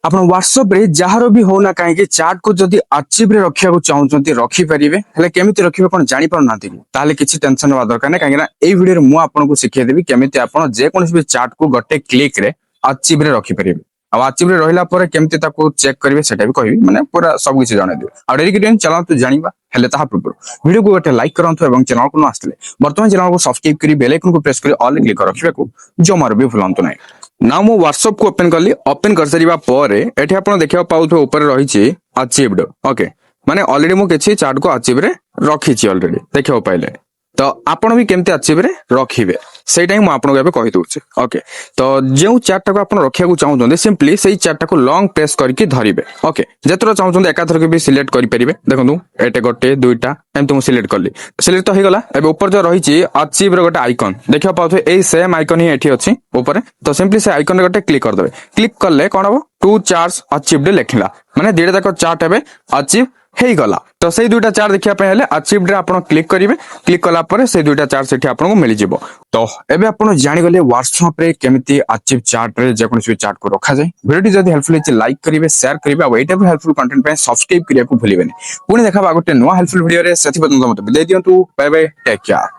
ଆପଣ WhatsApp ରେ ଯାହାର ବି ହଉନା କାହିଁକି ଚାଟ୍ କୁ ଯଦି ଆର୍ଚିଭ୍ ରେ ରଖିବାକୁ ଚାହୁଁଛନ୍ତି ରଖିପାରିବେ। ହେଲେ କେମିତି ରଖିବେ କଣ ଜାଣି ପାରୁନାହାନ୍ତି କି? ତାହେଲେ କିଛି ଟେନସନ ହେବା ଦରକାର ନାହିଁ, କାହିଁକି ନା ଏଇ ଭିଡିଓରେ ମୁଁ ଆପଣଙ୍କୁ ଶିଖେଇଦେବି କେମିତି ଆପଣ ଯେକୌଣସି ବି ଚାଟ୍ କୁ ଗୋଟେ କ୍ଲିକ୍ ରେ ଆର୍ଚିଭ୍ ରେ ରଖିପାରିବେ। ଆଉ ଆର୍ଚିଭ୍ ରେ ରହିଲା ପରେ କେମିତି ତାକୁ ଚେକ୍ କରିବେ ସେଟା ବି କହିବି, ମାନେ ପୁରା ସବୁ କିଛି ଜଣେଇଦେବି। ଆଉ ଡେରି କରିବେନି, ଚାଲନ୍ତୁ ଜାଣିବା। ହେଲେ ତାହା ପୂର୍ବରୁ ଭିଡିଓକୁ ଗୋଟେ ଲାଇକ୍ କରନ୍ତୁ ଏବଂ ଚ୍ୟାନେଲକୁ ନ ଆସିଥିଲେ ବର୍ତ୍ତମାନ ଚ୍ୟାନେଲକୁ ସବସ୍କ୍ରାଇବ କରି ବେଲ୍ ଆଇକନକୁ ପ୍ରେସ୍ କରି ଅଲ୍ କ୍ଲିକ୍ ରଖିବାକୁ ଜମାରୁ ବି ଭୁଲନ୍ତୁ ନାହିଁ। ନା ମୁଁ WhatsApp କୁ ଓପନ କଲି। ଓପନ କରିସାରିବା ପରେ ଏଠି ଆପଣ ଦେଖିବାକୁ ପାଉଥିବେ ଉପରେ ରହିଛି ଆଚିଭ୍ଡ। ଓକେ, ମାନେ ଅଲରେଡି ମୁଁ କିଛି ଚାର୍ଟ କୁ ଆଚିଭ୍ ରେ ରଖିଛି ଅଲରେଡି, ଦେଖିବାକୁ ପାଇଲେ। ତ ଆପଣ ବି କେମିତି ଆଚିଭ୍ ରେ ରଖିବେ ସେଇଟା ହିଁ ମୁଁ ଆପଣଙ୍କୁ ଏବେ କହିଦଉଛି। ଓକେ, ତ ଯେଉଁ ଚାର୍ଟଟାକୁ ଆପଣ ରଖିବାକୁ ଚାହୁଁଛନ୍ତି ସିମ୍ପଲି ସେଇ ଚାର୍ଟଟାକୁ ଲଙ୍ଗ ପ୍ରେସ୍ କରିକି ଧରିବେ। ଓକେ, ଯେତେବେଳେ ଚାହୁଁଛନ୍ତି ଏକାଥରକ ବି ସିଲେକ୍ଟ କରିପାରିବେ। ଦେଖନ୍ତୁ ଏଟେ ଗୋଟେ ଦୁଇଟା ଏମିତି ମୁଁ ସିଲେକ୍ଟ କଲି, ସିଲେକ୍ଟ ତ ହେଇଗଲା। ଏବେ ଉପରେ ଯୋଉ ରହିଛି ଆଚିଭ୍ ର ଗୋଟେ ଆଇକନ ଦେଖିବାକୁ ପାଉଥିବେ, ଏଇ ସେମ୍ ଆଇକନ ହିଁ ଏଠି ଅଛି ଉପରେ। ତ ସିମ୍ପଲି ସେ ଆଇକନରେ ଗୋଟେ କ୍ଲିକ୍ କରିଦେବେ। କ୍ଲିକ୍ କଲେ କଣ ହବ, ଟୁ ଚାର୍ଟସ୍ ଆଚିଭ୍ଡ ଲେଖିଲା, ମାନେ ଦିଟା ଯାକ ଚାର୍ଟ ଏବେ ଆଚିଭ୍ ହେଇଗଲା। ତ ସେଇ ଦୁଇଟା ଚାର୍ଟ ଦେଖିବା ପାଇଁ ହେଲେ ଆଚିଭ୍ଡ ରେ ଆପଣ କ୍ଲିକ୍ କରିବେ। କ୍ଲିକ୍ କଲା ପରେ ସେଇ ଦୁଇଟା ଚାର୍ଟ ସେଠି ଆପଣଙ୍କୁ ମିଳିଯିବ। ତ ଏବେ ଆପଣ ଜାଣିଗଲେ WhatsApp ରେ କେମିତି ଆଚିଭ୍ ଚାର୍ଟ ରେ ଯେକୌଣସି ଚାର୍ଟ କୁ ରଖାଯାଏ। ଭିଡିଓଟି ଯଦି ହେଲ୍ପଫୁଲ ହେଇଛି ଲାଇକ୍ କରିବେ, ସେୟାର କରିବେ, ଆଉ ଏଇଟା ବି ହେଲ୍ପଫୁଲ କଣ୍ଟେଣ୍ଟ ପାଇଁ ସବସ୍କ୍ରାଇବ କରିବାକୁ ଭୁଲିବେନି। ପୁଣି ଦେଖା ଗୋଟେ ନୂଆ ହେଲ୍ପଫୁଲ ଭିଡିଓରେ, ସେଥିପର୍ଯ୍ୟନ୍ତ ମତେ ବିଦାୟ ଦିଅନ୍ତୁ। Bye bye, take care.